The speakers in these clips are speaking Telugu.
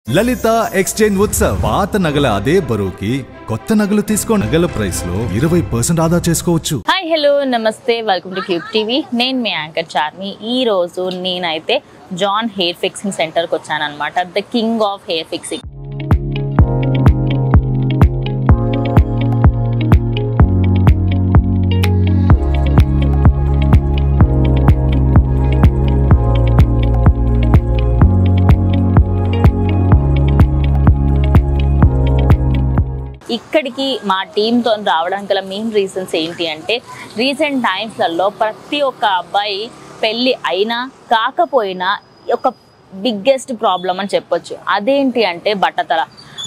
లలిత ఎక్స్చేంజ్ ఉత్సవ్ పాత నగల అదే బరువుకి కొత్త నగలు తీసుకో నగల ప్రైస్ లో 20% ఆదా చేసుకోవచ్చు. హాయ్ హలో నమస్తే వెల్కమ్ టు క్యూబ్ టీవీ. నేను మీ యాంకర్ చార్మి. ఈ రోజు నేనైతే జాన్ హెయిర్ ఫిక్సింగ్ సెంటర్కి వచ్చాను అనమాట. The king of hair fixing. ఇక్కడికి మా టీంతో రావడానికి గల మెయిన్ రీజన్స్ ఏంటి అంటే, రీసెంట్ టైమ్స్లలో ప్రతి ఒక్క అబ్బాయి పెళ్ళి అయినా కాకపోయినా ఒక బిగ్గెస్ట్ ప్రాబ్లం అని చెప్పొచ్చు. అదేంటి అంటే బట్టతల.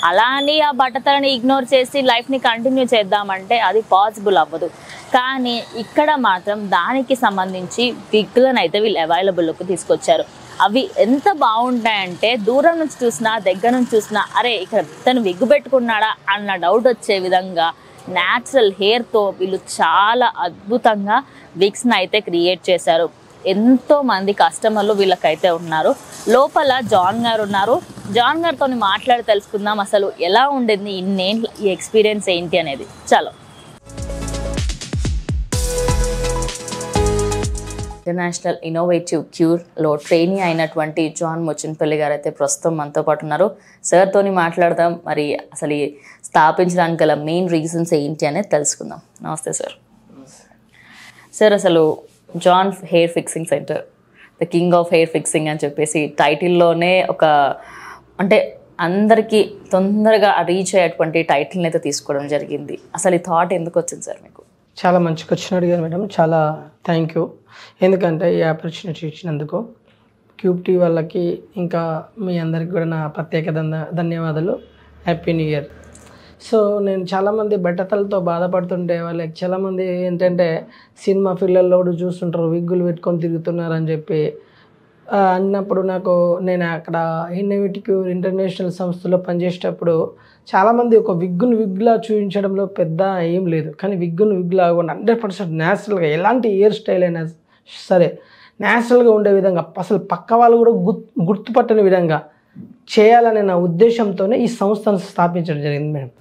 అలా అని ఆ బట్టతలని ఇగ్నోర్ చేసి లైఫ్ని కంటిన్యూ చేద్దామంటే అది పాసిబుల్ అవ్వదు. కానీ ఇక్కడ మాత్రం దానికి సంబంధించి విగ్లను అయితే వీళ్ళు అవైలబుల్కి తీసుకొచ్చారు. అవి ఎంత బాగుంటాయంటే దూరం నుంచి చూసినా దగ్గర నుంచి చూసినా అరే ఇక్కడ తను విగ్గు పెట్టుకున్నాడా అన్న డౌట్ వచ్చే విధంగా న్యాచురల్ హెయిర్తో వీళ్ళు చాలా అద్భుతంగా విగ్స్ని అయితే క్రియేట్ చేశారు. ఎంతోమంది కస్టమర్లు వీళ్ళకైతే ఉన్నారు. లోపల జాన్ గారు ఉన్నారు. జాన్ గారితో మాట్లాడి తెలుసుకుందాం అసలు ఎలా ఉండేది ఇన్నేళ్ళు ఈ ఎక్స్పీరియన్స్ ఏంటి అనేది. చలో. ఇంటర్నేషనల్ ఇన్నోవేటివ్ క్యూర్లో ట్రైనీ అయినటువంటి జాన్ ముచ్చన్పల్లి గారు అయితే ప్రస్తుతం మనతో పాటు ఉన్నారు. సార్తో మాట్లాడదాం, మరి అసలు స్థాపించడానికి గల మెయిన్ రీజన్స్ ఏంటి అనేది తెలుసుకుందాం. నమస్తే సార్. సార్, అసలు John hair fixing centre, the king of hair fixing అని చెప్పేసి టైటిల్లోనే ఒక అంటే అందరికీ తొందరగా రీచ్ అయ్యేటువంటి టైటిల్ని అయితే తీసుకోవడం జరిగింది. అసలు ఈ థాట్ ఎందుకు వచ్చింది సార్ మీకు? చాలా మంచి క్వశ్చన్ అడిగారు మేడం. చాలా థ్యాంక్ యూ. ఎందుకంటే ఈ ఆపర్చునిటీ ఇచ్చినందుకు క్యూబ్ టీ వాళ్ళకి ఇంకా మీ అందరికి కూడా నా ప్రత్యేక ధన్యవాదాలు. Happy new year. సో నేను చాలామంది బట్టతలతో బాధపడుతుంటే వాళ్ళకి చాలామంది ఏంటంటే సినిమా ఫీల్డ్లో కూడా చూస్తుంటారు, విగ్గులు పెట్టుకొని తిరుగుతున్నారని చెప్పి అన్నప్పుడు నేను అక్కడ ఇన్నోవేటివ్ ఇంటర్నేషనల్ సంస్థలో పనిచేసేటప్పుడు చాలామంది ఒక విగ్గులా చూపించడంలో పెద్ద ఏం లేదు, కానీ విగ్గులా 100% న్యాచురల్గా ఎలాంటి హెయిర్ స్టైల్ అయినా సరే న్యాచురల్గా ఉండే విధంగా అసలు పక్క వాళ్ళు కూడా గుర్తుపట్టని విధంగా చేయాలనే నా ఉద్దేశంతోనే ఈ సంస్థను స్థాపించడం జరిగింది మేడం.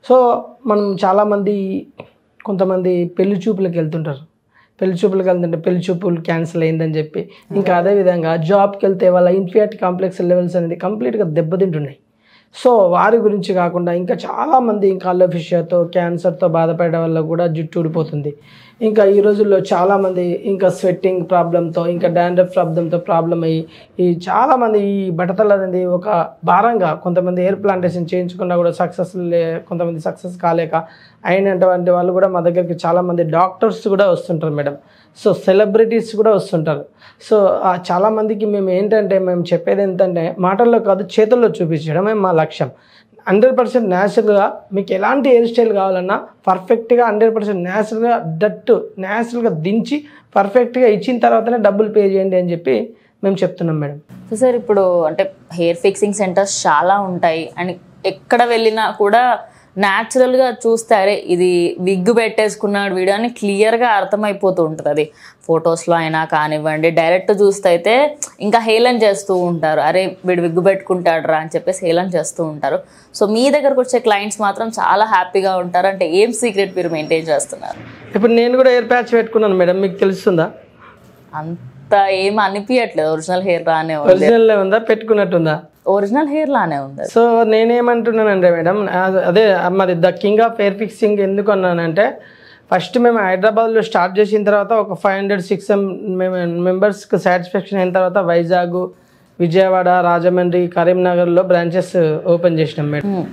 సో మనం చాలామంది కొంతమంది పెళ్లి చూపులకు వెళ్తుంటారు. పెళ్లి చూపులు క్యాన్సిల్ అయిందని చెప్పి ఇంకా అదేవిధంగా జాబ్కి వెళ్తే వాళ్ళ ఇన్ఫీరియారిటీ కాంప్లెక్స్ లెవెల్స్ అనేది కంప్లీట్గా దెబ్బతింటున్నాయి. సో వారి గురించి కాకుండా ఇంకా చాలామంది ఇంకా అలోఫిషియాతో క్యాన్సర్తో బాధపడే వాళ్ళకు కూడా జుట్టు ఊడిపోతుంది. ఇంకా ఈ రోజుల్లో చాలామంది ఇంకా స్వెట్టింగ్ ప్రాబ్లంతో ఇంకా డాండ్రఫ్ ప్రాబ్లం అయ్యి ఈ చాలామంది ఈ బట్టతల అనేది ఒక భారంగా కొంతమంది హెయిర్ ప్లాంటేషన్ చేయించుకున్నా కూడా కొంతమంది సక్సెస్ కాలేక అయినటువంటి వాళ్ళు కూడా మా దగ్గరికి చాలామంది డాక్టర్స్ కూడా వస్తుంటారు మేడం. సో సెలబ్రిటీస్ కూడా వస్తుంటారు. సో చాలామందికి మేము చెప్పేది ఏంటంటే మాటల్లో కాదు చేతుల్లో చూపించడమే మా లక్ష్యం. 100% న్యాచురల్గా మీకు ఎలాంటి హెయిర్ స్టైల్ కావాలన్నా పర్ఫెక్ట్గా 100% న్యాచురల్గా దించి పర్ఫెక్ట్గా ఇచ్చిన తర్వాతనే డబ్బులు పే చేయండి అని చెప్పి మేము చెప్తున్నాం మేడం. సో సార్, ఇప్పుడు అంటే హెయిర్ ఫిక్సింగ్ సెంటర్స్ చాలా ఉంటాయి అండ్ ఎక్కడ వెళ్ళినా కూడా న్యాచురల్గా చూస్తారే ఇది విగ్గు పెట్టేసుకున్నాడు వీడు అని క్లియర్గా అర్థమైపోతూ ఉంటుంది. అది ఫొటోస్లో అయినా కానివ్వండి, డైరెక్ట్ చూస్తే అయితే ఇంకా హేళన చేస్తూ ఉంటారు, అరే వీడు విగ్గు పెట్టుకుంటాడు రా అని చెప్పేసి హేళన చేస్తూ ఉంటారు. సో మీ దగ్గరకు వచ్చే క్లయింట్స్ మాత్రం చాలా హ్యాపీగా ఉంటారు. అంటే ఏం సీక్రెట్ మీరు మెయింటైన్ చేస్తున్నారు? ఇప్పుడు నేను కూడా హెయిర్ ప్యాచ్ పెట్టుకున్నాను మేడం, మీకు తెలుస్తుందా? అంత ఏం అనిపించట్లేదు. ఒరిజినల్ హెయిర్ లానే ఒరిజినల్ ఉందా, పెట్టుకున్నట్టుందా? ఒరిజినల్ హెయిర్ లానే ఉంది. సో నేనేమంటున్నానంటే మేడం, అదే మరి the king of hair fixing ఎందుకు అన్నానంటే, ఫస్ట్ మేము హైదరాబాద్లో స్టార్ట్ చేసిన తర్వాత ఒక 500-600 మెంబర్స్కి సాటిస్ఫాక్షన్ అయిన తర్వాత వైజాగ్, విజయవాడ, రాజమండ్రి, కరీంనగర్లో బ్రాంచెస్ ఓపెన్ చేసినాం మేడం.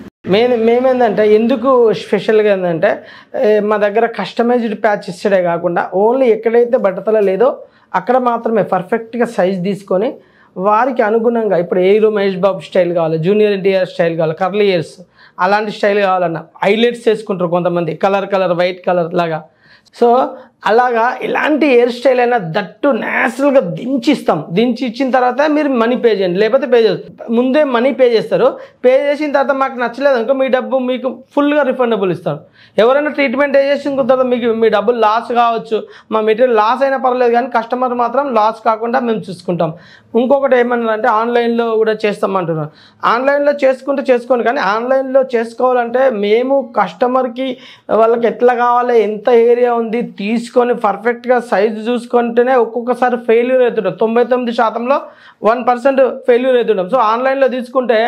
మేమేందంటే ఎందుకు స్పెషల్గా ఏంటంటే మా దగ్గర కస్టమైజ్డ్ ప్యాచ్ ఇచ్చడే కాకుండా ఓన్లీ ఎక్కడైతే బట్టతల లేదో అక్కడ మాత్రమే పర్ఫెక్ట్గా సైజ్ తీసుకొని వారికి అనుగుణంగా ఇప్పుడు ఎయిర్ మహేష్ బాబు స్టైల్ కావాలి, జూనియర్ ఎన్టీఆర్ స్టైల్ కావాలి, కర్లీ ఇయర్స్ అలాంటి స్టైల్ కావాలన్నా హైలైట్స్ చేసుకుంటారు కొంతమంది, కలర్ వైట్ కలర్ లాగా. సో అలాగా ఇలాంటి హెయిర్ స్టైల్ అయినా దట్టు న్యాచురల్గా దించి ఇచ్చిన తర్వాత మీరు మనీ పే చేయండి, లేకపోతే పే చేస్తారు. ముందే మనీ పే చేస్తారు. పే చేసిన తర్వాత మాకు నచ్చలేదు అనుకో మీ డబ్బు మీకు ఫుల్గా రిఫండబుల్ ఇస్తారు. ఎవరైనా ట్రీట్మెంట్ చేసిన తర్వాత మీకు మీ డబ్బులు లాస్ కావచ్చు, మా మెటీరియల్ లాస్ అయినా పర్లేదు, కానీ కస్టమర్ మాత్రం లాస్ కాకుండా మేము చూసుకుంటాం. ఇంకొకటి ఏమన్నారంటే ఆన్లైన్లో కూడా చేస్తామంటున్నారు. ఆన్లైన్లో చేసుకోండి, కానీ ఆన్లైన్లో చేసుకోవాలంటే మేము కస్టమర్కి వాళ్ళకి ఎట్లా కావాలి, ఎంత ఏరియా ఉంది తీసుకొని పర్ఫెక్ట్గా సైజు చూసుకుంటేనే ఒక్కొక్కసారి ఫెయిల్యూర్ అవుతుంటాం. 99%లో 1% ఫెయిల్యూర్ అవుతుంటాం. సో ఆన్లైన్లో తీసుకుంటే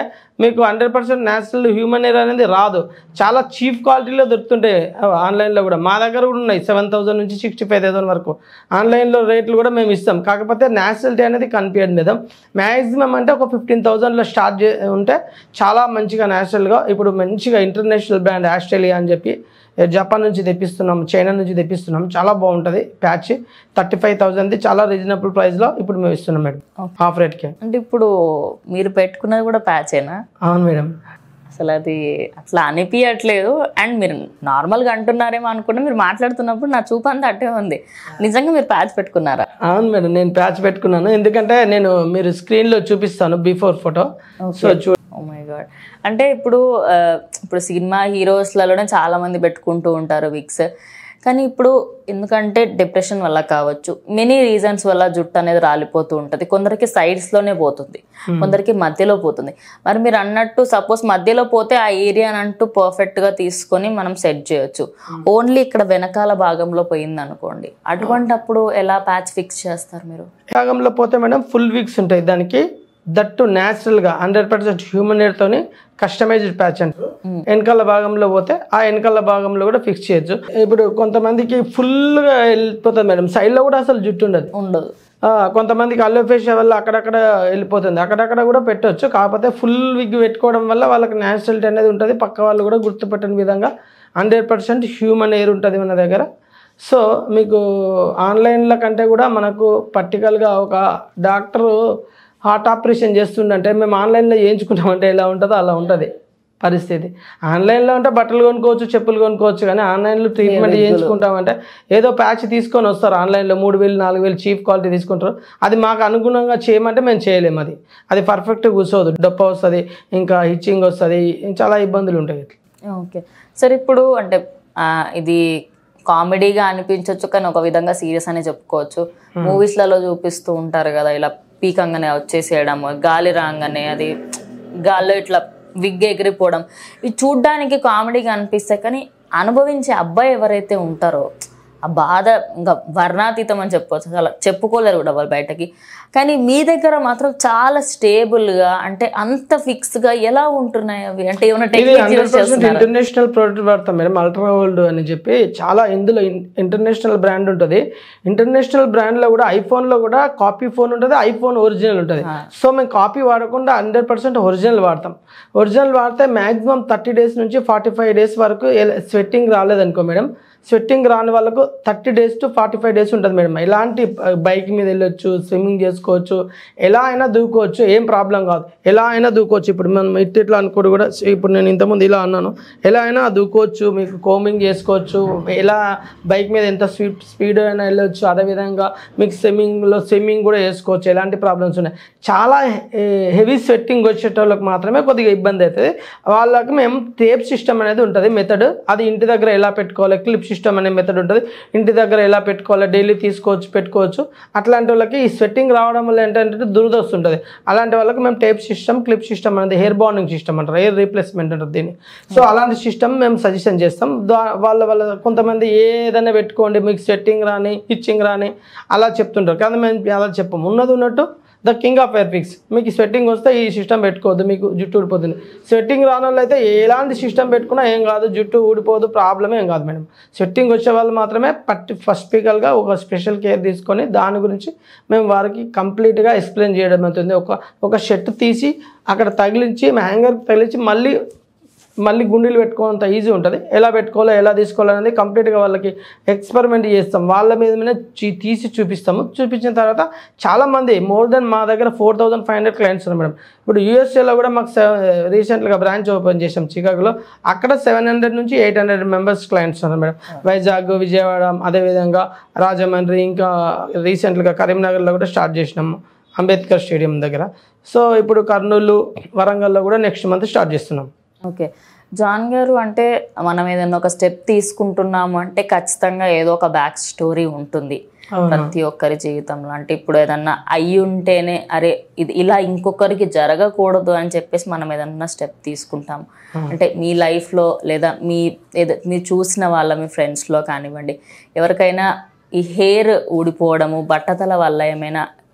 మీకు 100% న్యాచురల్ హ్యూమన్ ఎయిర్ అనేది రాదు. చాలా చీప్ క్వాలిటీలో దొరుకుతుంటాయి ఆన్లైన్లో కూడా. మా దగ్గర కూడా ఉన్నాయి 7,000 నుంచి 65,000 వరకు ఆన్లైన్లో రేట్లు కూడా మేము ఇస్తాం. కాకపోతే న్యాచురల్టీ అనేది కనిపించడం లేదు. మ్యాక్సిమం అంటే ఒక 15,000లో స్టార్ట్ ఉంటే చాలా మంచిగా న్యాచురల్గా. ఇప్పుడు మంచిగా ఇంటర్నేషనల్ బ్రాండ్ ఆస్ట్రేలియా అని చెప్పి జపాన్ నుంచి తెప్పిస్తున్నాం, చైనా నుంచి తెప్పిస్తున్నాం. చాలా బాగుంటుంది ప్యాచ్. 35,000 చాలా రీజనబుల్ ప్రైస్లో ఇప్పుడు మేము ఇస్తున్నాం మేడం, హాఫ్ రేట్కి. అంటే ఇప్పుడు మీరు పెట్టుకున్నది కూడా ప్యాచేనా? అవును మేడం. అసలు అది అట్లా అనిపించట్లేదు. అండ్ మీరు నార్మల్గా అంటున్నారేమో అనుకుంటే మీరు మాట్లాడుతున్నప్పుడు నా చూపు అంతా అట్టే ఉంది. నిజంగా మీరు ప్యాచ్ పెట్టుకున్నారా? అవును మేడం, నేను ప్యాచ్ పెట్టుకున్నాను. ఎందుకంటే మీరు స్క్రీన్లో చూపిస్తాను before photo. So oh my god. అంటే ఇప్పుడు సినిమా హీరోస్లలోనే చాలా మంది పెట్టుకుంటూ ఉంటారు విగ్స్. కానీ ఇప్పుడు ఎందుకంటే డిప్రెషన్ వల్ల కావచ్చు, మెనీ రీజన్స్ వల్ల జుట్టు అనేది రాలిపోతూ ఉంటుంది. కొందరికి సైడ్స్లోనే పోతుంది, కొందరికి మధ్యలో పోతుంది. మరి మీరు అన్నట్టు సపోజ్ మధ్యలో పోతే ఆ ఏరియాని అంటూ పర్ఫెక్ట్గా తీసుకొని మనం సెట్ చేయొచ్చు. ఓన్లీ ఇక్కడ వెనకాల భాగంలో పోయింది అనుకోండి, అటువంటప్పుడు ఎలా ప్యాచ్ ఫిక్స్ చేస్తారు మీరు? భాగంలో పోతే మేడం ఫుల్ విగ్స్ ఉంటాయి దానికి. దట్టు న్యాచురల్గా 100% హ్యూమన్ ఎయిర్తోని కస్టమైజ్డ్ ప్యాచ్ అంటారు. వెనకాల భాగంలో పోతే ఆ వెనకాల భాగంలో కూడా ఫిక్స్ చేయొచ్చు. ఇప్పుడు కొంతమందికి ఫుల్గా వెళ్ళిపోతుంది మేడం, సైడ్లో కూడా అసలు జుట్టు ఉండదు. కొంతమందికి అలోఫేషియా వల్ల అక్కడక్కడ వెళ్ళిపోతుంది, అక్కడక్కడ కూడా పెట్టవచ్చు. కాకపోతే ఫుల్ విగ్ పెట్టుకోవడం వల్ల వాళ్ళకి న్యాచురల్టీ అనేది ఉంటుంది. పక్క వాళ్ళు కూడా గుర్తుపెట్టని విధంగా 100% హ్యూమన్ ఎయిర్ ఉంటుంది మన దగ్గర. సో మీకు ఆన్లైన్ల కంటే కూడా మనకు పర్టికల్గా ఒక డాక్టరు హార్ట్ ఆపరేషన్ చేస్తుండంటే మేము ఆన్లైన్లో చేయించుకుంటామంటే ఎలా ఉంటుందో అలా ఉంటుంది పరిస్థితి. ఆన్లైన్లో అంటే బట్టలు కొనుక్కోవచ్చు, చెప్పులు కొనుక్కోవచ్చు, కానీ ఆన్లైన్లో ట్రీట్మెంట్ చేయించుకుంటామంటే ఏదో ప్యాచ్ తీసుకొని వస్తారు. ఆన్లైన్లో 3,000 4,000 చీప్ క్వాలిటీ తీసుకుంటారు. అది మాకు అనుగుణంగా చేయమంటే మేము చేయలేము. అది పర్ఫెక్ట్గా కూర్చోదు, డొప్ప వస్తుంది, ఇంకా హిచ్చింగ్ వస్తుంది, చాలా ఇబ్బందులు ఉంటాయి. ఓకే సార్, ఇప్పుడు అంటే ఇది కామెడీగా అనిపించవచ్చు, కానీ ఒక విధంగా సీరియస్ అనే చెప్పుకోవచ్చు. మూవీస్లలో చూపిస్తూ ఉంటారు కదా, ఇలా పీకంగానే వచ్చేసేయడం, గాలి రాగానే అది గాల్లో ఇట్లా విగ్ ఎగిరిపోవడం. ఇవి చూడ్డానికి కామెడీగా అనిపిస్తాయి, కానీ అనుభవించే అబ్బాయి ఎవరైతే ఉంటారో ఆ బాధ ఇంకా వర్ణాతీతం అని చెప్పవచ్చు. అసలు చెప్పుకోలేరు కూడా వాళ్ళు బయటకి. కానీ మీ దగ్గర మాత్రం చాలా స్టేబుల్గా, అంటే అంత ఫిక్స్గా ఎలా ఉంటున్నాయి అవి? అంటే ఏమైనా ఇంటర్నేషనల్ ప్రోడక్ట్ వాడతాం మేడం, అల్ట్రా గోల్డ్ అని చెప్పి. చాలా ఇందులో ఇంటర్నేషనల్ బ్రాండ్ ఉంటుంది. ఇంటర్నేషనల్ బ్రాండ్లో కూడా ఐఫోన్లో కూడా కాపీ ఫోన్ ఉంటుంది, ఐఫోన్ ఒరిజినల్ ఉంటుంది. సో మేము కాపీ వాడకుండా 100% ఒరిజినల్ వాడతాం. ఒరిజినల్ వాడితే మ్యాక్సిమం 30 days నుంచి 45 days వరకు స్వెట్టింగ్ రాలేదనుకో మేడం, స్వెట్టింగ్ రాని వాళ్ళకు 30 days to 45 days ఉంటుంది మేడం. ఇలాంటి బైక్ మీద వెళ్ళొచ్చు, స్విమ్మింగ్ చేసుకోవచ్చు, ఎలా అయినా దూకోవచ్చు, ఏం ప్రాబ్లం కాదు, ఎలా అయినా దూకోవచ్చు. ఇప్పుడు మనం ఇట్లా అనుకోడు కూడా, ఇప్పుడు నేను ఇంతకుముందు ఇలా అన్నాను, ఎలా అయినా దూకోవచ్చు, మీకు కోమింగ్ చేసుకోవచ్చు, ఎలా బైక్ మీద ఎంత స్పీడ్ అయినా వెళ్ళొచ్చు. అదేవిధంగా మీకు స్విమ్మింగ్ కూడా చేసుకోవచ్చు, ఎలాంటి ప్రాబ్లమ్స్ ఉన్నాయి. చాలా హెవీ స్వెట్టింగ్ వచ్చేటోళ్ళకి మాత్రమే కొద్దిగా ఇబ్బంది అవుతుంది. వాళ్ళకి మేము టేప్ సిస్టమ్ అనేది ఉంటుంది మెథడ్, అది ఇంటి దగ్గర ఎలా పెట్టుకోవాలి, క్లిప్ సిస్టమ్ అనే మెథడ్ ఉంటుంది, ఇంటి దగ్గర ఎలా పెట్టుకోవాలి, డైలీ తీసుకోవచ్చు, పెట్టుకోవచ్చు. అట్లాంటి వాళ్ళకి ఈ స్వెట్టింగ్ రావడం వల్ల ఏంటంటే దురద వస్తుంటుంది. అలాంటి వాళ్ళకి మేము టేప్ సిస్టమ్, క్లిప్ సిస్టమ్ అనేది హెయిర్ బాండింగ్ సిస్టమ్ అంటారు, హెయిర్ రీప్లేస్మెంట్ అంటారు దీన్ని. సో అలాంటి సిస్టమ్ మేము సజెషన్ చేస్తాం. వాళ్ళ కొంతమంది ఏదైనా పెట్టుకోండి, మీకు స్వెట్టింగ్ రాని, ఇచ్చింగ్ రాని అలా చెప్తుంటారు, కానీ మేము అలా చెప్పము. ఉన్నది ఉన్నట్టు the king of hair fix. మీకు స్వెట్టింగ్ వస్తే ఈ సిస్టమ్ పెట్టుకోవద్దు, మీకు జుట్టు ఊడిపోతుంది. స్వెట్టింగ్ రాని వాళ్ళు అయితే ఎలాంటి సిస్టమ్ పెట్టుకున్నా ఏం కాదు, జుట్టు ఊడిపోదు, ప్రాబ్లమే ఏం కాదు మేడం. స్వెట్టింగ్ వచ్చే వాళ్ళు మాత్రమే స్పెసిఫికల్గా ఒక స్పెషల్ కేర్ తీసుకొని దాని గురించి మేము వారికి కంప్లీట్గా ఎక్స్ప్లెయిన్ చేయడం అవుతుంది. ఒక షర్ట్ తీసి అక్కడ తగిలించి హ్యాంగర్కి తగిలించి మళ్ళీ మళ్ళీ గుండీలు పెట్టుకోనంత ఈజీ ఉంటుంది. ఎలా పెట్టుకోవాలో ఎలా తీసుకోవాలో అనేది కంప్లీట్గా వాళ్ళకి ఎక్స్పెరిమెంట్ చేస్తాం, వాళ్ళ మీద తీసి చూపిస్తాము. చూపించిన తర్వాత చాలామంది మోర్ దెన్ మా దగ్గర 4500 క్లయింట్స్ ఉన్నారు మేడం. ఇప్పుడు యూఎస్ఏలో కూడా మాకు రీసెంట్గా బ్రాంచ్ ఓపెన్ చేసాం చికాగోలో. అక్కడ 700 నుంచి 800 మెంబర్స్ క్లయింట్స్ ఉన్నారు మేడం. వైజాగ్, విజయవాడ, అదేవిధంగా రాజమండ్రి, ఇంకా రీసెంట్గా కరీంనగర్లో కూడా స్టార్ట్ చేసినాము అంబేద్కర్ స్టేడియం దగ్గర. సో ఇప్పుడు కర్నూలు, వరంగల్లో కూడా నెక్స్ట్ మంత్ స్టార్ట్ చేస్తున్నాం. ఓకే జాన్ గారు, అంటే మనం ఏదైనా ఒక స్టెప్ తీసుకుంటున్నాము అంటే ఖచ్చితంగా ఏదో ఒక బ్యాక్ స్టోరీ ఉంటుంది ప్రతి ఒక్కరి జీవితంలో. అంటే ఇప్పుడు ఏదన్నా అయ్యి ఉంటేనే అరే ఇది ఇలా ఇంకొకరికి జరగకూడదు అని చెప్పేసి మనం ఏదన్నా స్టెప్ తీసుకుంటాం. అంటే మీ లైఫ్లో లేదా మీరు చూసిన వాళ్ళ మీ ఫ్రెండ్స్లో కానివ్వండి, ఎవరికైనా ఈ హెయిర్ ఊడిపోవడము, బట్టతల వల్ల ఏమైనా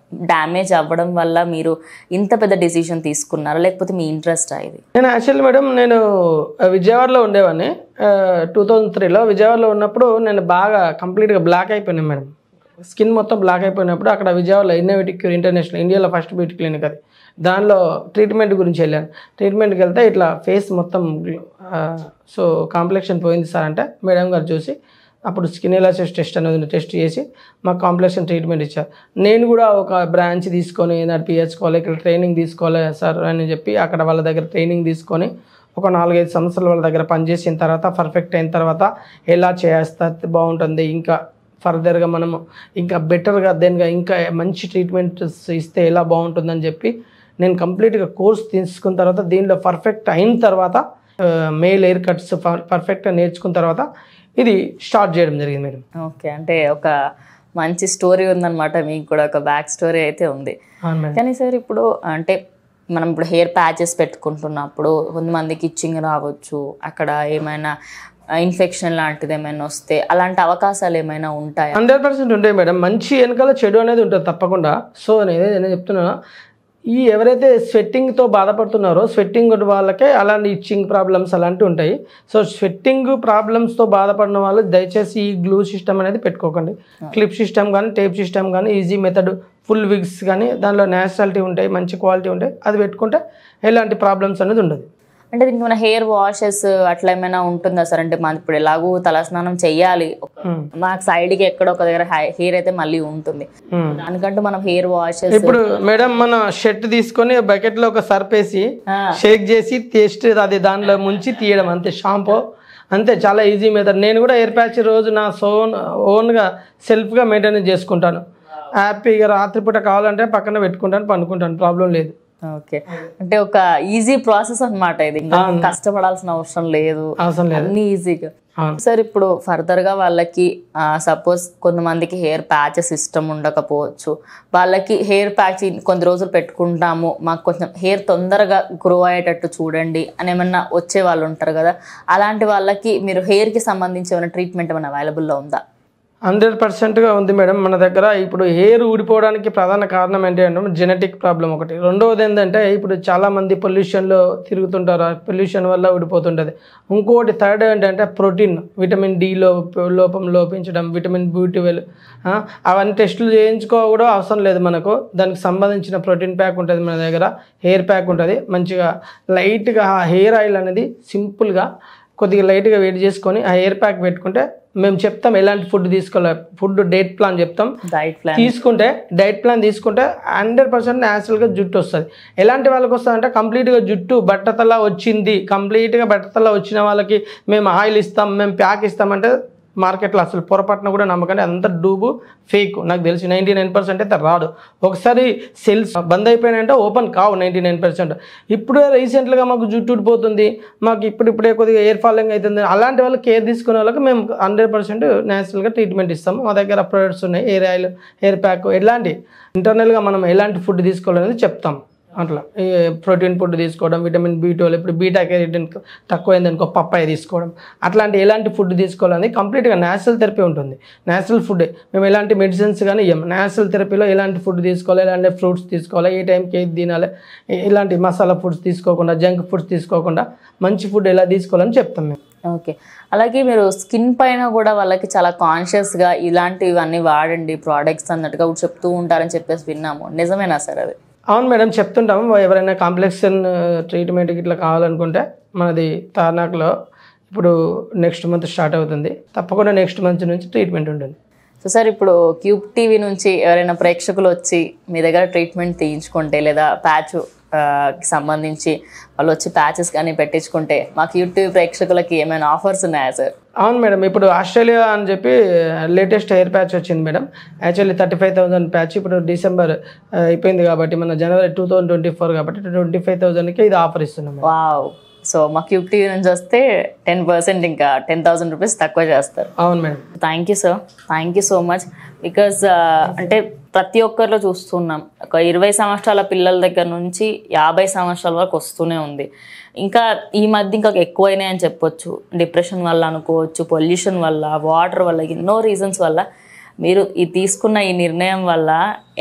డ్యామేజ్ అవ్వడం వల్ల మీరు ఇంత పెద్ద డిసిషన్ తీసుకున్నారా, లేకపోతే మీ ఇంట్రెస్ట్ ఇది? నేను యాక్చువల్లీ మేడం నేను విజయవాడలో ఉండేవాడిని. 2003లో విజయవాడలో ఉన్నప్పుడు నేను బాగా కంప్లీట్గా బ్లాక్ అయిపోయినాను మేడం. స్కిన్ మొత్తం బ్లాక్ అయిపోయినప్పుడు అక్కడ విజయవాడలో ఇన్నోవేటివ్ క్యూర్ ఇంటర్నేషనల్, ఇండియాలో ఫస్ట్ బ్యూటీ క్లినిక్ అది, దానిలో ట్రీట్మెంట్ గురించి వెళ్ళాను. ట్రీట్మెంట్కి వెళ్తే ఇట్లా ఫేస్ మొత్తం సో కాంప్లెక్షన్ పోయింది సార్ అంటే మేడం గారు చూసి అప్పుడు స్కిన్ ఎలాసిస్ టెస్ట్ అనేది టెస్ట్ చేసి మాకు కాంప్లెక్షన్ ట్రీట్మెంట్ ఇచ్చారు. నేను కూడా ఒక బ్రాంచ్ తీసుకొని నడిపించుకోవాలి, ఇక్కడ ట్రైనింగ్ తీసుకోవాలి సార్ అని చెప్పి అక్కడ వాళ్ళ దగ్గర ట్రైనింగ్ తీసుకొని ఒక 4-5 సంవత్సరాలు వాళ్ళ దగ్గర పనిచేసిన తర్వాత పర్ఫెక్ట్ అయిన తర్వాత ఎలా చేస్తే బాగుంటుంది, ఇంకా ఫర్దర్గా మనము ఇంకా బెటర్గా దెన్గా ఇంకా మంచి ట్రీట్మెంట్ ఇస్తే ఎలా బాగుంటుందని చెప్పి నేను కంప్లీట్గా కోర్స్ తీసుకున్న తర్వాత దీనిలో పర్ఫెక్ట్ అయిన తర్వాత మేల్ హెయిర్ కట్స్ పర్ఫెక్ట్గా నేర్చుకున్న తర్వాత ఇది స్టార్ట్ చేయడం జరిగింది మేడం. ఓకే, అంటే ఒక మంచి స్టోరీ ఉందన్నమాట, మీకు కూడా ఒక బ్యాక్ స్టోరీ అయితే ఉంది. కానీ సార్ ఇప్పుడు అంటే మనం ఇప్పుడు హెయిర్ ప్యాచెస్ పెట్టుకుంటున్నప్పుడు కొంతమందికి ఇచ్చింగ్ రావచ్చు, అక్కడ ఏమైనా ఇన్ఫెక్షన్ లాంటిది ఏమైనా వస్తే అలాంటి అవకాశాలు ఏమైనా ఉంటాయి? 100% ఉంటాయి మేడం. మంచి వెనకాల చెడు అనేది ఉంటుంది తప్పకుండా. సో నేను చెప్తున్నా, ఈ ఎవరైతే స్వెట్టింగ్తో బాధపడుతున్నారో స్వెట్టింగ్ వాళ్ళకే అలాంటి ఇచ్చింగ్ ప్రాబ్లమ్స్ అలాంటివి ఉంటాయి. సో స్వెట్టింగ్ ప్రాబ్లమ్స్తో బాధపడిన వాళ్ళు దయచేసి ఈ గ్లూ సిస్టమ్ అనేది పెట్టుకోకండి. క్లిప్ సిస్టమ్ కానీ, టేప్ సిస్టమ్ కానీ, ఈజీ మెథడ్, ఫుల్ విగ్స్ కానీ దానిలో న్యాచురాలిటీ ఉంటాయి, మంచి క్వాలిటీ ఉంటాయి. అది పెట్టుకుంటే ఎలాంటి ప్రాబ్లమ్స్ అనేది ఉండదు. అంటే దీనికి మన హెయిర్ వాషెస్ అట్లా ఏమైనా ఉంటుందా సార్? అంటే మనం ఇప్పుడు ఎలాగూ తలస్నానం చెయ్యాలి, మాకు సైడ్కి ఎక్కడ ఒక దగ్గర హెయిర్ అయితే మళ్ళీ ఉంటుంది, దానికంటూ మనం హెయిర్ వాషెస్ ఇప్పుడు మేడం మన షర్ట్ తీసుకొని బకెట్ లో ఒక సర్ఫ్ వేసి షేక్ చేసి టేస్ట్ అది దానిలో ముంచి తీయడం అంతే, షాంపూ అంతే, చాలా ఈజీ మెథడ్. నేను కూడా హెయిర్ ప్యాచ్ రోజు నా ఓన్గా సెల్ఫ్గా మెయింటైన్ చేసుకుంటాను. హ్యాపీగా రాత్రిపూట కావాలంటే పక్కన పెట్టుకుంటాను, పండుకుంటాను, ప్రాబ్లం లేదు. ఓకే, అంటే ఒక ఈజీ ప్రాసెస్ అన్నమాట ఇది, ఇంకా కష్టపడాల్సిన అవసరం లేదు, అన్ని ఈజీగా. సార్ ఇప్పుడు ఫర్దర్ గా వాళ్ళకి సపోజ్ కొంతమందికి హెయిర్ ప్యాచెస్ ఇష్టం ఉండకపోవచ్చు, వాళ్ళకి హెయిర్ ప్యాచ్ కొన్ని రోజులు పెట్టుకుంటాము, మాకు కొంచెం హెయిర్ తొందరగా గ్రో అయ్యేటట్టు చూడండి అని ఏమన్నా వచ్చే వాళ్ళు ఉంటారు కదా, అలాంటి వాళ్ళకి మీరు హెయిర్ కి సంబంధించి ఏమైనా ట్రీట్మెంట్ ఏమైనా అవైలబుల్లో ఉందా? 100%గా ఉంది మేడం మన దగ్గర. ఇప్పుడు హెయిర్ ఊడిపోవడానికి ప్రధాన కారణం ఏంటంటే జెనెటిక్ ప్రాబ్లం ఒకటి. రెండవది ఏంటంటే ఇప్పుడు చాలామంది పొల్యూషన్లో తిరుగుతుంటారు, పొల్యూషన్ వల్ల ఊడిపోతుంటుంది. ఇంకోటి థర్డ్ ఏంటంటే ప్రోటీన్, విటమిన్ డి లోపం లోపించడం, విటమిన్ B12 అవన్నీ టెస్టులు చేయించుకోవడం అవసరం లేదు మనకు. దానికి సంబంధించిన ప్రోటీన్ ప్యాక్ ఉంటుంది మన దగ్గర, హెయిర్ ప్యాక్ ఉంటుంది. మంచిగా లైట్గా హెయిర్ ఆయిల్ అనేది సింపుల్గా కొద్దిగా లైట్గా వేడి చేసుకొని ఆ హెయిర్ ప్యాక్ పెట్టుకుంటే మేము చెప్తాం ఎలాంటి ఫుడ్ తీసుకోవాలి, ఫుడ్ డైట్ ప్లాన్ చెప్తాం. తీసుకుంటే డైట్ ప్లాన్ తీసుకుంటే 100% న్యాచురల్గా జుట్టు వస్తుంది. ఎలాంటి వాళ్ళకి వస్తుందంటే కంప్లీట్గా జుట్టు బట్టతల వచ్చింది, కంప్లీట్గా బట్టతల వచ్చిన వాళ్ళకి మేము ఆయిల్ ఇస్తాం, మేము ప్యాక్ ఇస్తామంటే మార్కెట్లో అసలు పొరపాటున కూడా నమ్మకండి, అంత డూబు ఫేక్. నాకు తెలిసి 99% అయితే రాదు. ఒకసారి సెల్స్ బంద్ అయిపోయినాయంటే ఓపెన్ కావు 99%. ఇప్పుడే రీసెంట్గా మాకు జుట్టు ఊడిపోతుంది, మాకు ఇప్పుడే కొద్దిగా హెయిర్ ఫాలింగ్ అవుతుంది, అలాంటి వాళ్ళకి కేర్ తీసుకునే వాళ్ళకి మేము 100% న్యాచురల్గా ట్రీట్మెంట్ ఇస్తాము. మా దగ్గర ప్రొడక్ట్స్ ఉన్నాయి, హెయిర్ ఆయిల్, హెయిర్ ప్యాక్, ఎలాంటి ఇంటర్నల్గా మనం ఎలాంటి ఫుడ్ తీసుకోవాలనేది చెప్తాం. అట్లా ప్రోటీన్ ఫుడ్ తీసుకోవడం, విటమిన్ B12, ఇప్పుడు బీటా కెరోటిన్ తక్కువైందనుకో పప్పాయ తీసుకోవడం, అట్లాంటి ఎలాంటి ఫుడ్ తీసుకోవాలని కంప్లీట్గా న్యాచురల్ థెరపీ ఉంటుంది. న్యాచురల్ ఫుడ్, మేము ఎలాంటి మెడిసిన్స్ కానీ ఇవ్వం. న్యాచురల్ థెరపీలో ఎలాంటి ఫుడ్ తీసుకోవాలి, ఎలాంటి ఫ్రూట్స్ తీసుకోవాలి, ఏ టైంకి ఏది తినాలి, ఇలాంటి మసాలా ఫుడ్స్ తీసుకోకుండా, జంక్ ఫుడ్స్ తీసుకోకుండా మంచి ఫుడ్ ఎలా తీసుకోవాలని చెప్తాం మేము. ఓకే, అలాగే మీరు స్కిన్ పైన కూడా వాళ్ళకి చాలా కాన్షియస్గా ఇలాంటివన్నీ వాడండి ప్రోడక్ట్స్ అన్నట్టుగా చెప్తూ ఉంటారని చెప్పేసి విన్నాము, నిజమేనా సార్ అది? అవును మేడం, చెప్తుంటాం. ఎవరైనా కాంప్లెక్షన్ ట్రీట్మెంట్ ఇట్లా కావాలనుకుంటే మనది తార్నాక్లో ఇప్పుడు నెక్స్ట్ మంత్ స్టార్ట్ అవుతుంది. తప్పకుండా నెక్స్ట్ మంత్ నుంచి ట్రీట్మెంట్ ఉంటుంది. సో సార్, ఇప్పుడు క్యూబ్ టీవీ నుంచి ఎవరైనా ప్రేక్షకులు వచ్చి మీ దగ్గర ట్రీట్మెంట్ తీయించుకుంటే లేదా ప్యాచ్ కి సంబంధించి వాళ్ళు వచ్చి ప్యాచెస్ కానీ పెట్టించుకుంటే మా క్యూబ్ టీవీ ప్రేక్షకులకి ఏమైనా ఆఫర్స్ ఉన్నాయా సార్? అవును మేడం, ఇప్పుడు ఆస్ట్రేలియా అని చెప్పి లేటెస్ట్ హెయిర్ ప్యాచ్ వచ్చింది మేడం. యాక్చువల్లీ 35,000 ప్యాచ్ ఇప్పుడు డిసెంబర్ అయిపోయింది కాబట్టి మన జనవరి 2024 కాబట్టి 25,000కి ఇది ఆఫర్ ఇస్తున్నాం. వావ్. సో మా క్యూబ్ టీవీ నుంచి వస్తే 10% ఇంకా 10,000 రూపీస్ తక్కువ చేస్తారు. అవును madam. Thank you sir, thank you so much. Because అంటే ప్రతి ఒక్కరిలో చూస్తున్నాం, ఒక 20 సంవత్సరాల పిల్లల దగ్గర నుంచి 50 సంవత్సరాల వరకు వస్తూనే ఉంది. ఇంకా ఈ మధ్య ఇంకా ఎక్కువైనాయి అని చెప్పొచ్చు. డిప్రెషన్ వల్ల అనుకోవచ్చు, పొల్యూషన్ వల్ల, వాటర్ వల్ల, ఎన్నో రీజన్స్ వల్ల. మీరు ఈ తీసుకున్న ఈ నిర్ణయం వల్ల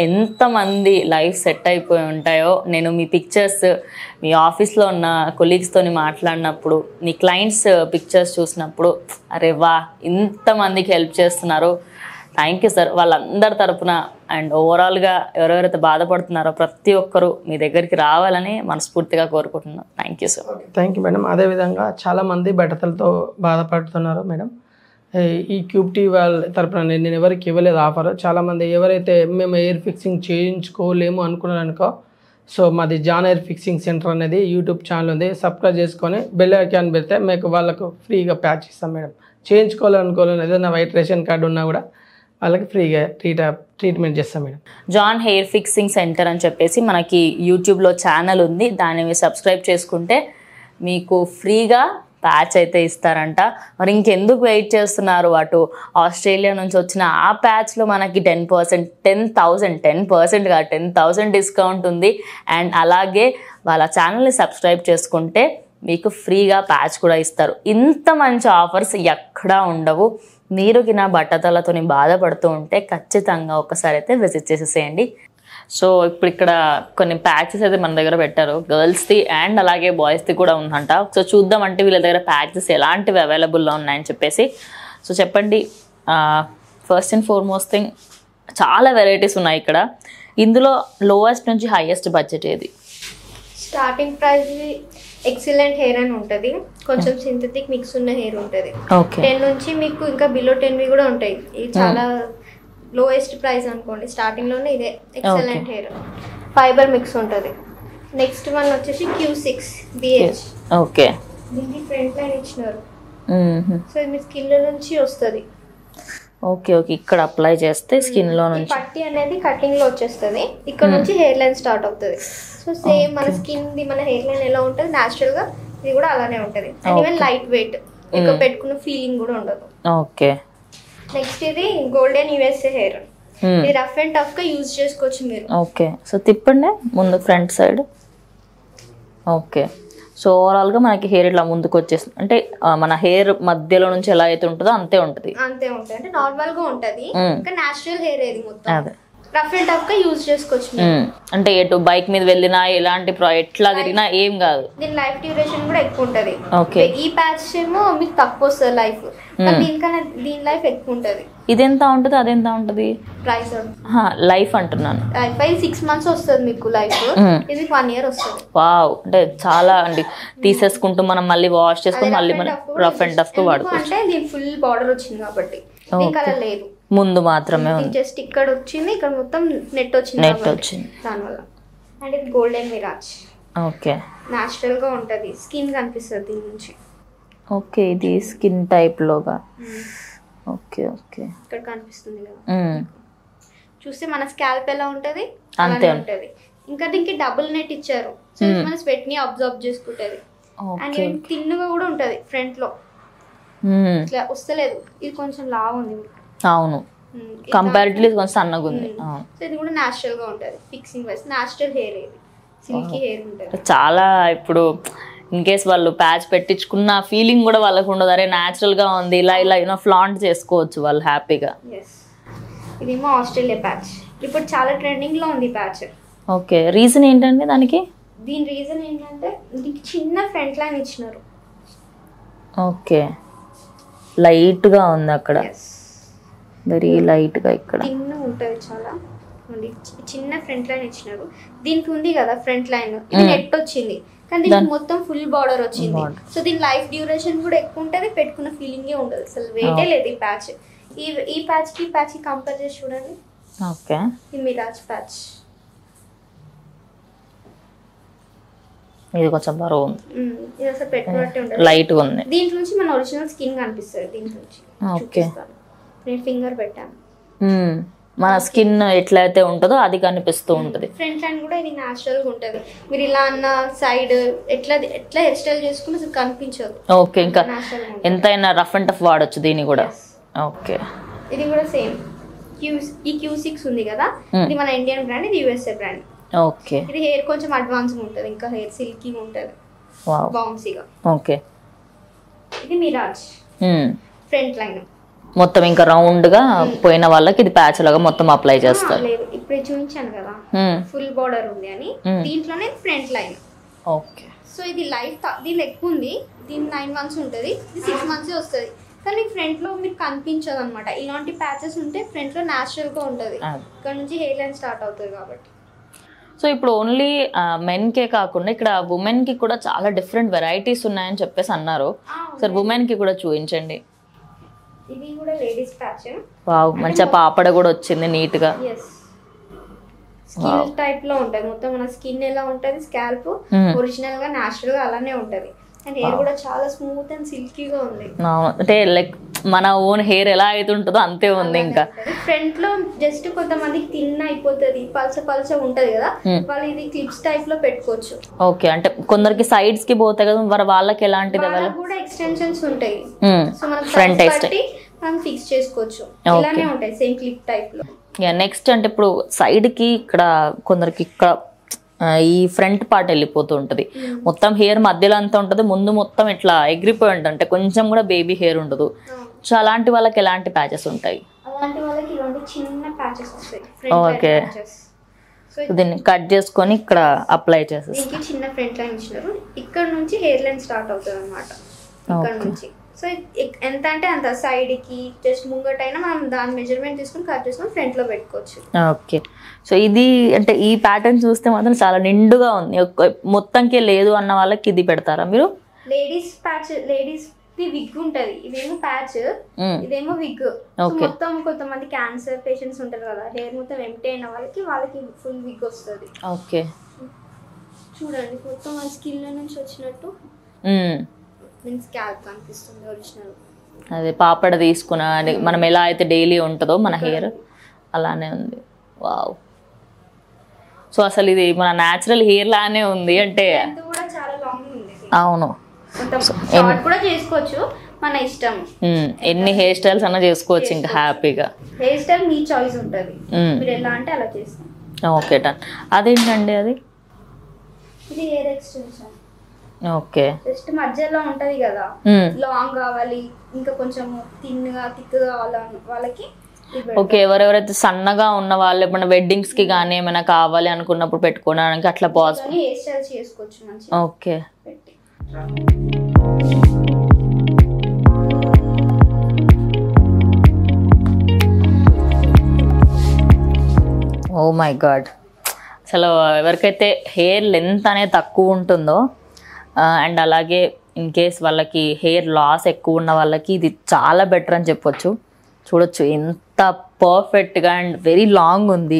ఎంతమంది లైఫ్ సెట్ అయిపోయి ఉంటాయో. నేను మీ పిక్చర్స్ మీ ఆఫీస్లో ఉన్న కొలీగ్స్తో మాట్లాడినప్పుడు, మీ క్లయింట్స్ పిక్చర్స్ చూసినప్పుడు అరే వా, ఇంతమందికి హెల్ప్ చేస్తున్నారు. Thank you sir. వాళ్ళందరి తరపున అండ్ ఓవరాల్గా ఎవరెవరైతే బాధపడుతున్నారో ప్రతి ఒక్కరూ మీ దగ్గరికి రావాలని మనస్ఫూర్తిగా కోరుకుంటున్నాను. Thank you sir. Thank you madam. అదేవిధంగా చాలామంది బట్టతలతో బాధపడుతున్నారు మేడం. ఈ క్యూబ్ టీవీ వాళ్ళ తరపున నేను ఎవరికి ఇవ్వలేదు ఆఫర్. చాలామంది ఎవరైతే మేము ఎయిర్ ఫిక్సింగ్ చేయించుకోలేము అనుకున్నారనుకో, సో మాది జాన్ ఎయిర్ ఫిక్సింగ్ సెంటర్ అనేది యూట్యూబ్ ఛానల్ ఉంది. సబ్స్క్రైబ్ చేసుకొని బెల్ ఐకాన్ పెడితే మీకు వాళ్ళకు ఫ్రీగా ప్యాచ్ ఇస్తాం మేడం. చేయించుకోవాలనుకోవాలని ఏదైనా వైట్ రేషన్ కార్డు ఉన్నా కూడా వాళ్ళకి ఫ్రీగా ట్రీట్మెంట్ చేస్తాం madam. John hair fixing centre అని చెప్పేసి మనకి యూట్యూబ్లో ఛానల్ ఉంది. దాన్ని మీరు సబ్స్క్రైబ్ చేసుకుంటే మీకు ఫ్రీగా ప్యాచ్ అయితే ఇస్తారంట. మరి ఇంకెందుకు వెయిట్ చేస్తున్నారు? అటు ఆస్ట్రేలియా నుంచి వచ్చిన ఆ ప్యాచ్లో మనకి 10% డిస్కౌంట్ ఉంది. అండ్ అలాగే వాళ్ళ ఛానల్ని సబ్స్క్రైబ్ చేసుకుంటే మీకు ఫ్రీగా ప్యాచ్ కూడా ఇస్తారు. ఇంత మంచి ఆఫర్స్ ఎక్కడా ఉండవు. మీరు కినా బట్టతలతో బాధపడుతూ ఉంటే ఖచ్చితంగా ఒకసారి అయితే విజిట్ చేసేసేయండి. సో ఇప్పుడు ఇక్కడ కొన్ని ప్యాచెస్ అయితే మన దగ్గర పెట్టారు, గర్ల్స్ది అండ్ అలాగే బాయ్స్ది కూడా ఉందంట. సో చూద్దామంటే వీళ్ళ దగ్గర ప్యాచెస్ ఎలాంటివి అవైలబుల్లో ఉన్నాయని చెప్పేసి. సో చెప్పండి. ఫస్ట్ అండ్ ఫార్మోస్ట్ థింగ్, చాలా వెరైటీస్ ఉన్నాయి ఇక్కడ. ఇందులో లోయెస్ట్ నుంచి హైయెస్ట్ బడ్జెట్ ఏది? స్టార్టింగ్ ప్రైస్ ఎక్సలెంట్ హెయిర్ అని ఉంటుంది, కొంచెం సింథటిక్ మిక్స్ ఉన్న హెయిర్ ఉంటుంది. 10 నుంచి మీకు ఇంకా బిలో 10 కూడా ఉంటాయి. ఇది చాలా లోయెస్ట్ ప్రైస్ అనుకోండి. స్టార్టింగ్ లోనే ఇదే ఎక్సలెంట్ హెయిర్, ఫైబర్ మిక్స్ ఉంటుంది. నెక్స్ట్ వన్ వచ్చేసి Q6 BH. ఓకే, దీనికి ఫ్రంట్ లైన్ ఇచ్చినారు. సో ఇది మీ స్కిన్ నుంచి వస్తుంది. ఓకే ఓకే, ఇక్కడ అప్లై చేస్తే స్కిన్ లో నుంచి పట్టి అనేది కటింగ్ లో వచ్చేస్తుంది. ఇక్కడ నుంచి హెయిర్ లైన్ స్టార్ట్ అవుతుంది. సో సేమ్ మన స్కిన్ ది మన హెయిర్ లైన్ ఎలా ఉంటుంది న్యాచురల్ గా, ఇది కూడా అలానే ఉంటుంది. అండ్ ఈవెన్ లైట్ వెయిట్, ఇక్కడ పెట్టుకున్న ఫీలింగ్ కూడా ఉండదు. ఓకే. నెక్స్ట్ ఇది గోల్డెన్ USA హెయిర్. ఇది రఫ్ అండ్ టఫ్ గా యూజ్ చేసుకోవచ్చు మీరు. ఓకే, సో తిప్పండి ముందు ఫ్రంట్ సైడ్. ఓకే, సో ఓవరాల్గా మనకి హెయిర్ ఇట్లా ముందుకు వచ్చేస్తుంది. అంటే మన హెయిర్ మధ్యలో నుంచి ఎలా అయితే ఉంటుందో అంతే ఉంటుంది. అంతే ఉంటుంది, అంటే నార్మల్ గా ఉంటది. ఇంకా నేచురల్ హెయిర్ ఇది మొత్తం. అదే రఫ్ అండ్ టఫ్ గా యూజ్ చేసుకోవచ్చు. అంటే ఎటు బైక్ మీద వెళ్ళినా ఎలాంటి ఎట్లా తిరిగినా ఏం కాదు. దీని లైఫ్ డ్యూరేషన్ కూడా ఎక్కువ ఉంటది. ఓకే, ఈ ప్యాచ్ ఏమో మీకు తక్కువ వస్తుంది లైఫ్, దీనికన్నా దీని లైఫ్ ఎక్కువ ఉంటది. ఇదెంత ఉంటుంది అదెంత ఉంటుంది ప్రైస్? లైఫ్ అంటున్నాను. లైఫ్ 6 months వస్తుంది మీకు లైఫ్. ఇది 1 year వస్తుంది. వావ్, అంటే చాలా అండి. తీసేసుకుంటూ మనం మళ్ళీ వాష్ చేసుకుని మళ్ళీ మనం రఫ్ అండ్ టఫ్ వాడుకోవచ్చు. అంటే దీని ఫుల్ బార్డర్ వచ్చింది కాబట్టి దీనికి అలా లేదు, ముందు మాత్రమే ఉంది. జస్ట్ ఇక్కడ వచ్చింది, ఇక్కడ మొత్తం నెట్ వచ్చింది దానివల్ల. అండ్ ఇది గోల్డెన్ మిరాజ్. ఓకే, న్యాచురల్ గా ఉంటది, స్కిన్ కనిపిస్తుంది దీని నుంచి. ఓకే, ఇది స్కిన్ టైప్ లోగా. ఓకే ఓకే, ఇక్కడ కనిపిస్తుంది కదా, చూస్తే మన స్కాల్ప్ ఎలా ఉంటది అంతే ఉంటది. ఇంకా దీనికి డబుల్ నెట్ ఇచ్చారు, సో మన స్వెట్ ని అబ్జర్వ్ చేసుకుంటది. అండ్ తిన్నుగా కూడా ఉంటది ఫ్రంట్ లో, ఇట్లా వస్తలేదు. ఇది కొంచెం లావు ఉంది. అవును, కంపారిటివ్లీ కొంచెం సన్నగా ఉంది. సో ఇది కూడా న్యాచురల్ గా ఉంటది. ఫిక్సింగ్ వైస్ న్యాచురల్ హెయిర్, ఇది సిల్కీ హెయిర్ ఉంటది. చాలా ఇప్పుడు ఇన్ కేస్ వాళ్ళు ప్యాచ్ పెట్టించుకున్న ఫీలింగ్ కూడా వాళ్ళకు ఉండదు. అరే న్యాచురల్ గా ఉంది, ఇలా ఇలా ఫ్లాంట్ చేసుకోవచ్చు వాళ్ళు హ్యాపీగా. ఇదేమో ఆస్ట్రేలియా ప్యాచ్, ఇప్పుడు చాలా ట్రెండింగ్ లో ఉంది ప్యాచ్. ఓకే, రీజన్ ఏంటండి దానికి? దీని రీజన్ ఏంటంటే దీనికి చిన్న ఫ్రంట్ లైన్ ఇచ్చినారు. ఓకే, లైట్ గా ఉంది అక్కడ, వెరీ లైట్ గా. ఇక్కడ తిన్ను ఉంటది చాలా. చిన్న ఫ్రంట్ లైన్ ఇచ్చినారు. దీనికి ఉంది కదా ఫ్రంట్ లైన్, ఇది నెట్ వచ్చింది కానీ దీనికి మొత్తం ఫుల్ బార్డర్ వచ్చింది. సో దీని లైఫ్ డ్యూరేషన్ కూడా ఎక్కువ ఉంటుంది, పెట్టుకున్న ఫీలింగే ఉండదు, అసలు వెయిటే లేదు ఈ ప్యాచ్. ఈ ప్యాచ్ కి కంపేర్ చేసి చూడండి. ఓకే, ఈ మిరాజ్ ప్యాచ్ ఇది కొంచెం బరువు ఉంది, ఇది అసలు పెట్టుబట్టి ఉంటుంది, లైట్ గా ఉంది. దీంట్లో నుంచి మన ఒరిజినల్ స్కిన్ కనిపిస్తుంది. దీంట్లో నుంచి ఓకే, నేను ఫింగర్ పెట్టాను, మన స్కిన్ ఎట్లయితే ఉంటుందో అది కనిపిస్తూ ఉంటుంది. ఫ్రంట్ లైన్ కూడా ఇది న్యాచురల్ గా ఉంటది. మీరు ఇలా అన్న సైడ్ ఎట్లా హెయిర్ స్టైల్ చేసుకుని అసలు కనిపించదు. ఓకే, ఇంకా ఎంతైనా రఫ్ అండ్ టఫ్ వాడచ్చు దీన్ని కూడా. ఓకే, ఇది కూడా సేమ్ ఈ Q6 ఉంది కదా, ఇది మన ఇండియన్ బ్రాండ్, ఇది USA బ్రాండ్. ఓకే, ఇది హెయిర్ కొంచెం అడ్వాన్స్ ఉంటది, ఇంకా హెయిర్ సిల్కీ ఉంటది, బౌన్సీగా. ఓకే, ఇది మిరాజ్ ఫ్రంట్ లైన్ మొత్తం ఇంకా రౌండ్ గా పోయిన వాళ్ళకి ఇది ప్యాచ్ లాగా మొత్తం అప్లై చేస్తారు. లేదు, ఇప్పుడు చూపించాను కదా ఫుల్ బార్డర్ ఉంది అని, దీంట్లోనే ఫ్రంట్ లైన్. ఓకే, సో ఇది లైఫ్ దీని ఎక్కువ ఉంది, దీని 9 months ఉంటుంది, ఇది 6 months వస్తుంది. కానీ ఫ్రంట్ లో మీకు కనిపించదు అనమాట. ఇలాంటి ప్యాచెస్ ఉంటే ఫ్రంట్ లో న్యాచురల్ గా ఉంటది, ఇక్కడ నుంచి హెయిర్ లైన్ స్టార్ట్ అవుతుంది కాబట్టి. సో ఇప్పుడు ఓన్లీ మెన్కే కాకుండా ఇక్కడ ఉమెన్ కి కూడా చాలా డిఫరెంట్ వెరైటీస్ ఉన్నాయని చెప్పేసి అన్నారు. సార్ ఉమెన్ కి కూడా చూపించండి. ఇది కూడా లేడీస్ ప్యాచ్. వావ్, మంచిగా పాపడ కూడా వచ్చింది నీట్ గా. స్కిన్ టైప్ లో ఉంటది మొత్తం, మన స్కిన్ ఎలా ఉంటది స్కాల్ప్ ఒరిజినల్ గా న్యాచురల్ గా అలానే ఉంటది. అండ్ హెయిర్ కూడా చాలా స్మూత్ అండ్ సిల్కీగా ఉంది. అంటే లైక్ మన ఓన్ హెయిర్ ఎలా అయితే ఉంటుందో అంతే ఉంది. ఇంకా ఫ్రంట్ లో జస్ట్ కొంతమందికి తిన్న అయిపోతుంది, పల్చ ఉంటది కదా, వాళ్ళు ఇది క్లిప్స్ టైప్ లో పెట్టుకోవచ్చు. ఓకే, అంటే కొందరికి సైడ్స్ కి పోతాయి కదా, మరి వాళ్ళకి ఎలాంటిది కూడా ఎక్స్టెన్షన్స్ ఉంటాయి. సో మనం ఫ్రంట్ మనం ఫిక్స్ చేసుకోవచ్చు, ఇలానే ఉంటాయి సేమ్ క్లిప్ టైప్ లో. నెక్స్ట్ అంటే ఇప్పుడు సైడ్ కి ఇక్కడ కొందరికి ఇక్కడ ఈ ఫ్రంట్ పార్ట్ వెళ్ళిపోతూ ఉంటుంది, మొత్తం హెయిర్ మధ్యలో అంతా ఉంటుంది, ముందు మొత్తం ఇట్లా ఎగిరిపోయి ఉంటుంది, అంటే కొంచెం కూడా బేబీ హెయిర్ ఉండదు. సో అలాంటి వాళ్ళకి ఎలాంటి ప్యాచెస్ ఉంటాయి? అలాంటి వాళ్ళకి ఇలాంటి చిన్న ప్యాచెస్ వస్తాయి. ఓకే, దీన్ని కట్ చేసుకొని ఇక్కడ అప్లై చేసేసి దీనికి చిన్న ఫ్రంట్ లైన్ ఇచ్చినారు, ఇక్కడ నుంచి హెయిర్ లైన్ స్టార్ట్ అవుతుంది అనమాట, ఇక్కడ నుంచి. సో ఎంత అంటే అంత సైడ్ కి జస్ట్ ముంగటైనా మనం దాని మెజర్మెంట్ తీసుకుని కట్ చేసుకొని ఫ్రంట్ లో పెట్టుకోవచ్చు. ఓకే, సో ఇది అంటే ఈ ప్యాటర్న్ చూస్తే మాత్రం చాలా నిండుగా ఉంది. మొత్తంకే లేదు అన్న వాళ్ళకి ఇది పెడతారా మీరు? లేడీస్ ప్యాచ్, లేడీస్ విగ్ ఉంటది, ఇదేమో ప్యాచ్, ఇదేమో విగ్. మొత్తం కొంతమంది క్యాన్సర్ పేషెంట్స్ ఉంటారు కదా, హెయిర్ మొత్తం ఎంటీ అయిన వాళ్ళకి ఫుల్ విగ్ వస్తుంది. ఓకే, చూడండి మొత్తం మన స్కిన్ నుంచి వచ్చినట్టు స్కాల్ప్ కనిపిస్తుంది ఒరిజినల్. అదే పాపడ తీసుకున్న మనం ఎలా అయితే డైలీ ఉంటుందో మన హెయిర్ అలానే ఉంది. వావ్, సో అసలు ఇది మన న్యాచురల్ హెయిర్ లానే ఉంది. అంటే కూడా చాలా లాంగ్ ఉంది. అవును, షార్ట్ కూడా చేసుకోవచ్చు, మన ఇష్టం. ఎన్ని హెయిర్ స్టైల్స్ అన్నా చేసుకోవచ్చు ఇంకా హ్యాపీగా. హెయిర్ స్టైల్ మీ చాయిస్ ఉంటుంది, మీరు ఎలా అంటే అలా చేస్తాం. Okay, done. అదేంటండి అది? ఇది హెయిర్ ఎక్స్టెన్షన్. ఓకే, జస్ట్ మధ్యలో ఉంటది కదా, లాంగ్ కావాలి ఇంకా కొంచెం థిన్గా థిక్ కావాలి వాళ్ళకి. ఓకే, ఎవరెవరైతే సన్నగా ఉన్న వాళ్ళు ఏమైనా వెడ్డింగ్స్ కి కానీ ఏమైనా కావాలి అనుకున్నప్పుడు పెట్టుకోవడానికి అట్లా పాసిబుల్ హెయిర్ స్టైల్ చేసుకోవచ్చు మంచిగా. ఓకే, ఓ మై గాడ్, అసలు ఎవరికైతే హెయిర్ లెంత్ అనేది తక్కువ ఉంటుందో అండ్ అలాగే ఇన్ కేస్ వాళ్ళకి హెయిర్ లాస్ ఎక్కువ ఉన్న వాళ్ళకి ఇది చాలా బెటర్ అని చెప్పొచ్చు. చూడొచ్చు ఎంత పర్ఫెక్ట్గా అండ్ వెరీ లాంగ్ ఉంది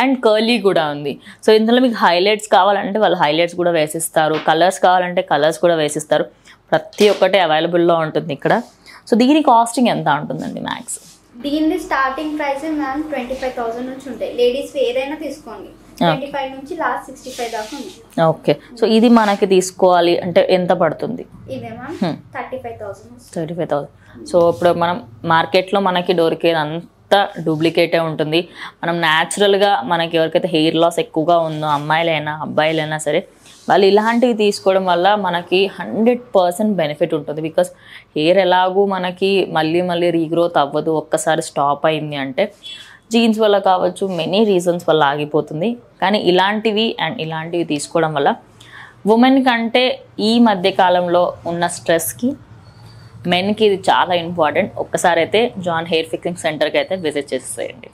అండ్ కర్లీ కూడా ఉంది. సో ఇందులో మీకు హైలైట్స్ కావాలంటే వాళ్ళు హైలైట్స్ కూడా వేసిస్తారు, కలర్స్ కావాలంటే కలర్స్ కూడా వేసిస్తారు, ప్రతి ఒక్కటి అవైలబుల్లో ఉంటుంది ఇక్కడ. సో దీని కాస్టింగ్ ఎంత ఉంటుందండి మ్యాక్స్? దీని స్టార్టింగ్ ప్రైస్ మ్యామ్ 25,000 నుంచి ఉంటాయి. లేడీస్ ఏదైనా తీసుకోండి, 25 నుంచి లాస్ట్ 65 దాకా ఉంది. ఓకే, సో ఇది మనకి తీసుకోవాలి అంటే ఎంత పడుతుంది? ఇదే మ్యామ్ 35,000. సో ఇప్పుడు మనం మార్కెట్లో మనకి దొరికేది అంతా డూప్లికేటే ఉంటుంది. మనం న్యాచురల్గా మనకి ఎవరికైతే హెయిర్ లాస్ ఎక్కువగా ఉందో అమ్మాయిలైనా అబ్బాయిలైనా సరే వాళ్ళు ఇలాంటివి తీసుకోవడం వల్ల మనకి 100% బెనిఫిట్ ఉంటుంది. బికాస్ హెయిర్ ఎలాగూ మనకి మళ్ళీ రీగ్రోత్ అవ్వదు, ఒక్కసారి స్టాప్ అయింది అంటే జీన్స్ వల్ల కావచ్చు, మెనీ రీజన్స్ వల్ల ఆగిపోతుంది. కానీ ఇలాంటివి తీసుకోవడం వల్ల ఉమెన్ కంటే ఈ మధ్య కాలంలో ఉన్న స్ట్రెస్కి మెన్కి ఇది చాలా ఇంపార్టెంట్. ఒక్కసారి అయితే జాన్ హెయిర్ ఫిక్సింగ్ సెంటర్కి అయితే విజిట్ చేసేయండి.